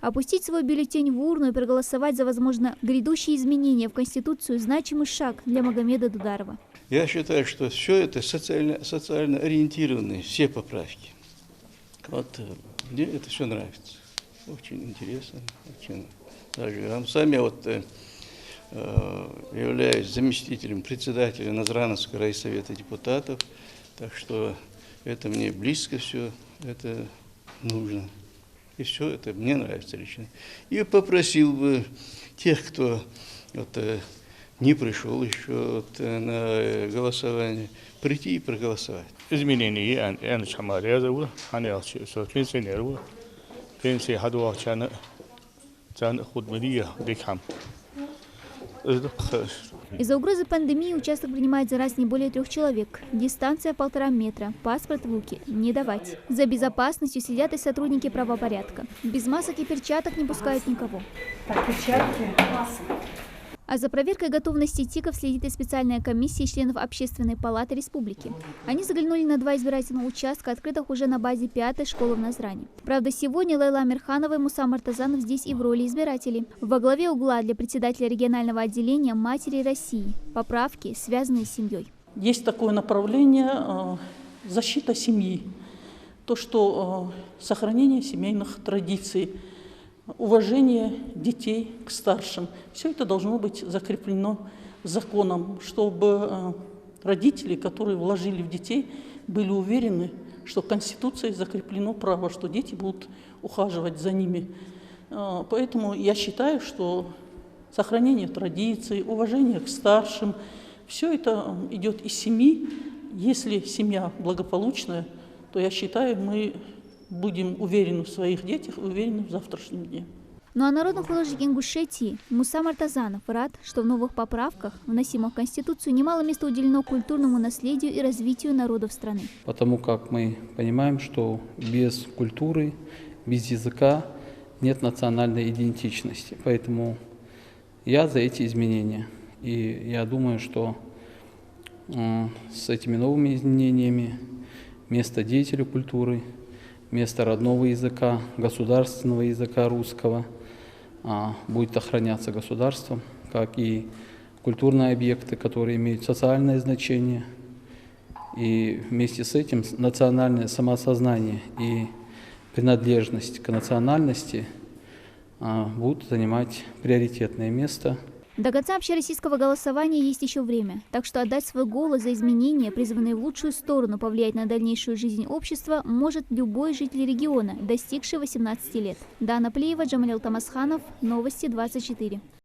Опустить свой бюллетень в урну и проголосовать за, возможно, грядущие изменения в Конституцию – значимый шаг для Магомеда Дударова. Я считаю, что все это социально ориентированные, все поправки. Вот мне это все нравится. Очень интересно. Очень даже сами являюсь заместителем председателя Назрановского райсовета депутатов, так что это мне близко все, это нужно. И все это мне нравится лично. И попросил бы тех, кто не пришел еще на голосование, прийти и проголосовать. Изменения Из-за угрозы пандемии участок принимает за раз не более 3 человек. Дистанция 1,5 метра. Паспорт в руки не давать. За безопасностью следят и сотрудники правопорядка. Без масок и перчаток не пускают никого. Так, перчатки, маски. А за проверкой готовности ТИКов следит и специальная комиссия членов Общественной палаты республики. Они заглянули на 2 избирательных участка, открытых уже на базе 5-й школы в Назране. Правда, сегодня Лейла Амирханова и Муса Мартазанов здесь и в роли избирателей. Во главе угла для председателя регионального отделения «Матери России». Поправки, связанные с семьей. Есть такое направление защита семьи. То, что сохранение семейных традиций, уважение детей к старшим. Все это должно быть закреплено законом, чтобы родители, которые вложили в детей, были уверены, что Конституцией закреплено право, что дети будут ухаживать за ними. Поэтому я считаю, что сохранение традиций, уважение к старшим, все это идет из семьи. Если семья благополучная, то я считаю, мы будем уверены в своих детях, уверены в завтрашнем дне. Ну а народный художник Ингушетии Муса Мартазанов рад, что в новых поправках, вносимых в Конституцию, немало места уделено культурному наследию и развитию народов страны. Потому как мы понимаем, что без культуры, без языка нет национальной идентичности. Поэтому я за эти изменения. И я думаю, что с этими новыми изменениями место деятелю культуры, место родного языка, государственного языка русского будет охраняться государством, как и культурные объекты, которые имеют социальное значение. И вместе с этим национальное самосознание и принадлежность к национальности будут занимать приоритетное место. До конца общероссийского голосования есть еще время, так что отдать свой голос за изменения, призванные в лучшую сторону повлиять на дальнейшую жизнь общества, может любой житель региона, достигший 18 лет. Дана Плиева, Джамалил Тамасханов, Новости 24.